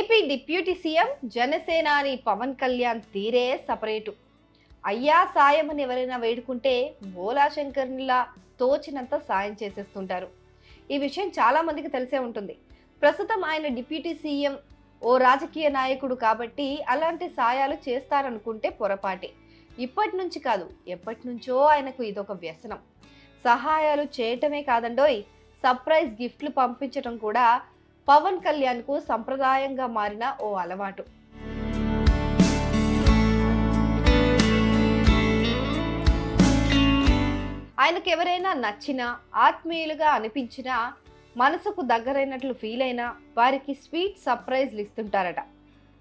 AP deputy CM జనసేనాని పవన్ కళ్యాణ్ తీరే separate. అయ్యా సాయమని ఎవరైనా వేడుకుంటే భోలాశంకర్నిలా తోచినంత సాయం చేసేస్తుంటారు. ఈ విషయం చాలా మందికి తెలిసే ఉంటుంది. ప్రస్తుతం ఆయన డిప్యూటీ సీఎం, ఓ రాజకీయ నాయకుడు కాబట్టి అలాంటి సాయాలు చేస్తారనుకుంటే పొరపాటే. ఇప్పటి నుంచి కాదు, ఎప్పటి నుంచో ఆయనకు ఇదొక వ్యసనం. సహాయాలు చేయటమే కాదండోయ్, సర్ప్రైజ్ గిఫ్ట్లు పంపించడం కూడా పవన్ కళ్యాణ్ కు సంప్రదాయంగా మారిన ఓ అలవాటు. ఆయనకు ఎవరైనా నచ్చినా, ఆత్మీయులుగా అనిపించినా, మనసుకు దగ్గరైనట్లు ఫీల్ అయినా వారికి స్వీట్ సర్ప్రైజ్లు ఇస్తుంటారట.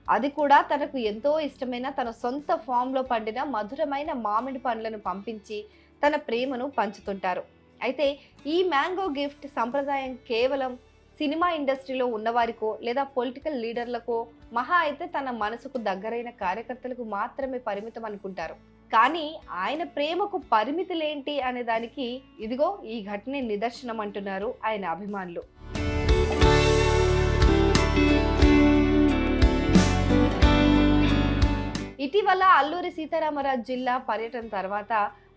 అది కూడా తనకు ఎంతో ఇష్టమైన తన సొంత ఫామ్లో పండిన మధురమైన మామిడి పండ్లను పంపించి తన ప్రేమను పంచుతుంటారు. అయితే ఈ మ్యాంగో గిఫ్ట్ సంప్రదాయం కేవలం సినిమా ఇండస్ట్రీలో ఉన్నవారికో లేదా పొలిటికల్ లీడర్లకో, మహా అయితే తన మనసుకు దగ్గరైన కార్యకర్తలకు మాత్రమే పరిమితం అనుకుంటారు. కానీ ఆయన ప్రేమకు పరిమితులేంటి అనే దానికి ఇదిగో ఈ ఘటనే నిదర్శనం అంటున్నారు ఆయన అభిమానులు. ఇటీవల అల్లూరి సీతారామరాజు జిల్లా పర్యటన తర్వాత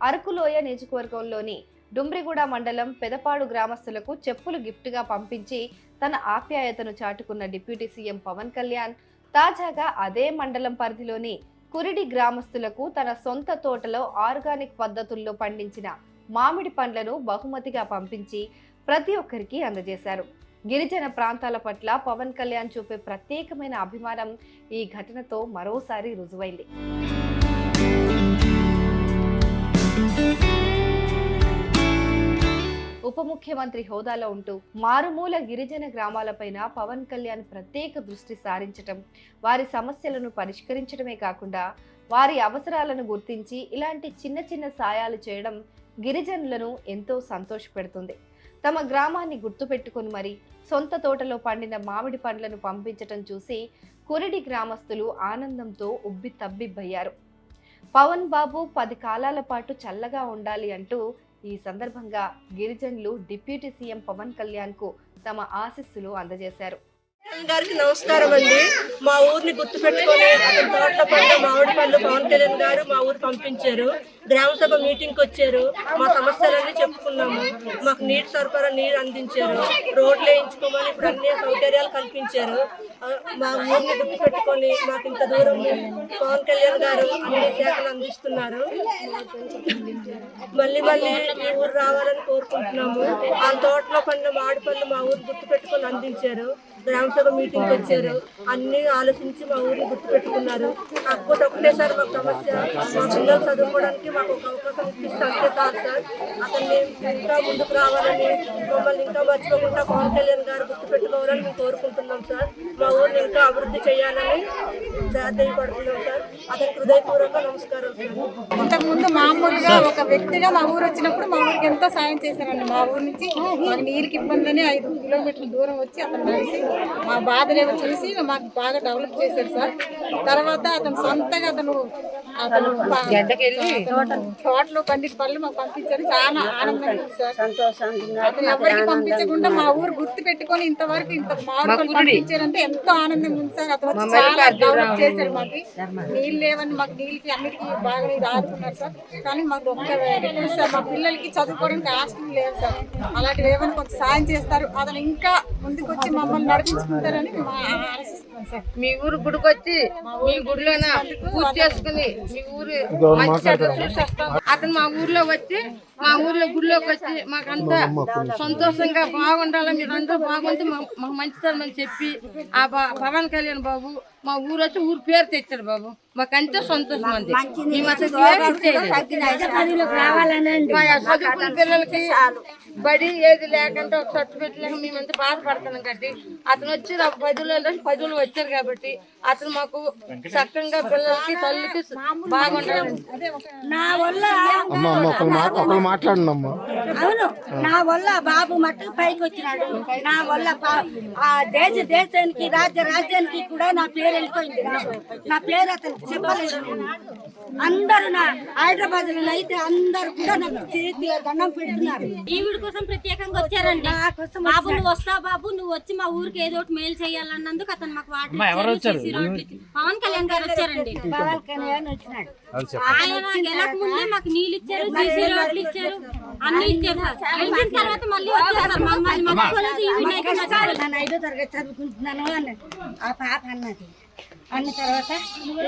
అరకులోయ నియోజకవర్గంలోని డుమ్రిగూడ మండలం పెదపాడు గ్రామస్తులకు చెప్పులు గిఫ్ట్గా పంపించి తన ఆప్యాయతను చాటుకున్న డిప్యూటీ సీఎం పవన్ కళ్యాణ్ తాజాగా అదే మండలం పరిధిలోని కురిడి గ్రామస్తులకు తన సొంత తోటలో ఆర్గానిక్ పద్ధతుల్లో పండించిన మామిడి పండ్లను బహుమతిగా పంపించి ప్రతి ఒక్కరికి అందజేశారు. గిరిజన ప్రాంతాల పట్ల పవన్ కళ్యాణ్ చూపే ప్రత్యేకమైన అభిమానం ఈ ఘటనతో మరోసారి రుజువైంది. ఉప ముఖ్యమంత్రి హోదాలో ఉంటూ మారుమూల గిరిజన గ్రామాలపైన పవన్ కళ్యాణ్ ప్రత్యేక దృష్టి సారించటం, వారి సమస్యలను పరిష్కరించడమే కాకుండా వారి అవసరాలను గుర్తించి ఇలాంటి చిన్న చిన్న సాయాలు చేయడం గిరిజనులను ఎంతో సంతోషపెడుతుంది. తమ గ్రామాన్ని గుర్తుపెట్టుకుని మరి సొంత తోటలో పండిన మామిడి పండ్లను పంపించటం చూసి కురిడి గ్రామస్తులు ఆనందంతో ఉబ్బి తబ్బిబ్బయ్యారు. పవన్ బాబు 10 కాలాల పాటు చల్లగా ఉండాలి అంటూ ఈ సందర్భంగా గిరిజనులు డిప్యూటీ సీఎం పవన్ కళ్యాణ్ కు తమ ఆశీస్సులు అందజేశారు. గారికి నమస్కారం అండి. మా ఊరిని గుర్తు పెట్టుకొని అతని తోటలో పండు మామిడి పళ్ళు పవన్ కళ్యాణ్ గారు మా ఊరు పంపించారు. గ్రామ సభ మీటింగ్కి వచ్చారు. మా సమస్యలన్నీ చెప్పుకున్నాము. మాకు నీటి సరఫరా నీరు అందించారు. రోడ్లు వేయించుకోమని ఇప్పుడు అన్ని సౌకర్యాలు కల్పించారు. మా ఊరిని గుర్తు పెట్టుకొని మాకు ఇంత దూరం పవన్ కళ్యాణ్ గారు అన్ని సేవలు అందిస్తున్నారు. మళ్ళీ మళ్ళీ ఈ ఊరు రావాలని కోరుకుంటున్నాము. ఆ తోటలో పండిన మామిడి పళ్ళు మా ఊరు గుర్తు పెట్టుకొని అందించారు. గ్రామ సభ మీటింగ్కి వచ్చారు. అన్ని ఆలోచించి మా ఊరిని గుర్తు పెట్టుకున్నారు. కాకపోతే ఒకటేసారి మాకు సమస్య, మా పిల్లలు చదువుకోవడానికి మాకు ఒక అవకాశం ఇప్పిస్తే అంతే కాదు సార్. అతన్ని ఇంకా ముందుకు రావాలని, మమ్మల్ని ఇంకా మర్చిపోకుండా పవన్ కళ్యాణ్ గారు గుర్తు పెట్టుకోవాలని మేము కోరుకుంటున్నాం సార్. మా ఊరిని ఇంకా అభివృద్ధి చేయాలని ప్రార్థయపడుతున్నాం సార్. అతనికి హృదయపూర్వక నమస్కారం సార్. ఇంతకుముందు మామూలుగా ఒక వ్యక్తిగా మా ఊరు వచ్చినప్పుడు మా ఊరికి ఎంతో సాయం చేశారండి. మా ఊరు నుంచి మాకు నీరుకి ఇబ్బందిని 5 కిలోమీటర్ల దూరం వచ్చి అతను కలిసి మా బాధలేమో చూసి మాకు బాగా డెవలప్ చేశారు సార్. తర్వాత అతను సొంతగా అతను తోటలో పండిన పళ్ళు మాకు పంపించారు. చాలా ఆనందంగా ఉంది సార్. అతను ఎవరికి పంపించకుండా మా ఊరు గుర్తు పెట్టుకొని ఇంతవరకు ఇంత మామిడి పళ్ళు పంపించారంటే ఎంతో ఆనందంగా ఉంది సార్. అతను చాలా డెవలప్ చేశారు. మాకు నీళ్ళు లేవని మాకు నీళ్ళకి అన్నిటికీ బాగా ఆదుకున్నారు సార్. కానీ మాకు ఒక్క సార్, మా పిల్లలకి చదువుకోవడానికి హాస్టల్ లేదు సార్. అలాంటివి ఏమైనా కొంచెం సాయం చేస్తారు. అతను ఇంకా ముందుకు వచ్చి మమ్మల్ని నడిపించుకుంటారని ఆశిస్తున్నాం సార్. మీ ఊరు గుడికి వచ్చి మీ గుడిలోన పూజ చేసుకుని మీ ఊరు అతను మా ఊర్లో వచ్చి మా ఊర్లో గుడిలోకి వచ్చి మాకంతా సంతోషంగా బాగుండాలి, మీరు అందరూ బాగుంటే మాకు మంచితనమని చెప్పి ఆ పవన్ కళ్యాణ్ బాబు మా ఊరు వచ్చి ఊరు పేరు తెచ్చాడు బాబు. మాకంతా సంతోషం అండి. మేము అసలు చదువుకున్న పిల్లలకి బడి ఏది లేకుండా ఒక సర్టిఫికెట్ లేక మేమంతా బాధపడుతున్నాం కాబట్టి అతను వచ్చి 10 వచ్చారు కాబట్టి అతను మాకు చక్కగా పిల్లలకి తల్లికి బాగుండాలి. నా వల్ల అవును, నా వల్ల బాబు మట్టుకు పైకి వచ్చినాడు. నా వల్ల ఆ దేశానికి రాజ్యానికి కూడా నా పేరు వెళ్ళిపోయింది. నా పేరు అతనికి చెప్పలేదు. అందరూ నా హైదరాబాద్ లో అయితే అందరు కూడా నాకు చేతి దండం పెడుతున్నారు. ఈవిడ కోసం ప్రత్యేకంగా వచ్చారండి. నా కోసం బాబు నువ్వు వస్తావు బాబు, నువ్వు వచ్చి మా ఊరికి ఏదో ఒకటి మేలు చేయాలన్నందుకు అతను మాకు వాటర్ ఇచ్చారు, CC రోడ్లు ఇచ్చారు. పవన్ కళ్యాణ్ గారు వచ్చారండి. పవన్ కళ్యాణ్ వచ్చినాడు. ఆయన గెలక ముందే మాకు నీళ్ళు ఇచ్చారు, CC రోడ్లు ఇచ్చారు, అన్ని ఇచ్చారు సార్. గెలిచిన తర్వాత మళ్ళీ వచ్చారు సార్. మమ్మల్ని మర్చిపోలేదు. ఈవిడైతే మర్చిపోలేదు. నేను 5వ తరగతి చదువుకుంటున్నాను అని ఆ పాప అన్నది. అన్న తర్వాత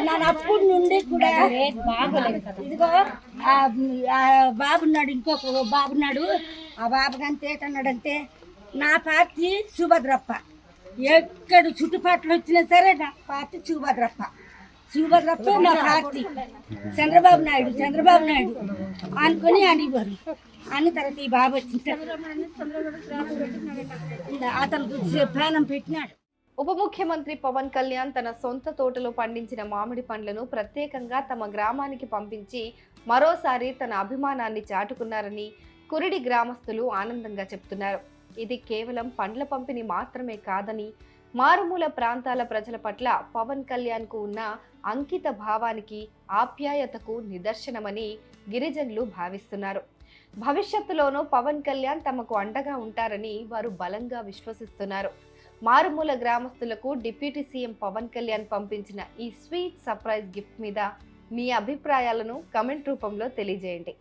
నేను అప్పటి నుండి కూడా ఇదిగో ఆ బాబున్నాడు, ఇంకొక బాబున్నాడు. ఆ బాబుకి అంతే ఏటన్నాడంటే నా పార్టీ సుభద్రప్ప, ఎక్కడ చుట్టుపక్కల వచ్చినా సరే నా పార్టీ సుభద్రప్ప నా పార్టీ, చంద్రబాబు నాయుడు అనుకొని అనేవారు. అన్న తర్వాత ఈ బాబు వచ్చిన అతను ప్రాణం పెట్టినాడు. ఉప ముఖ్యమంత్రి పవన్ కళ్యాణ్ తన సొంత తోటలో పండించిన మామిడి పండ్లను ప్రత్యేకంగా తమ గ్రామానికి పంపించి మరోసారి తన అభిమానాన్ని చాటుకున్నారని కురిడి గ్రామస్తులు ఆనందంగా చెప్తున్నారు. ఇది కేవలం పండ్ల పంపిణీ మాత్రమే కాదని, మారుమూల ప్రాంతాల ప్రజల పట్ల పవన్ కళ్యాణ్ కు ఉన్న అంకిత భావానికి, ఆప్యాయతకు నిదర్శనమని గిరిజనులు భావిస్తున్నారు. భవిష్యత్తులోనూ పవన్ కళ్యాణ్ తమకు అండగా ఉంటారని వారు బలంగా విశ్వసిస్తున్నారు. మారుమూల గ్రామస్తులకు డిప్యూటీ సీఎం పవన్ కళ్యాణ్ పంపించిన ఈ స్వీట్ సర్ప్రైజ్ గిఫ్ట్ మీద మీ అభిప్రాయాలను కమెంట్ రూపంలో తెలియజేయండి.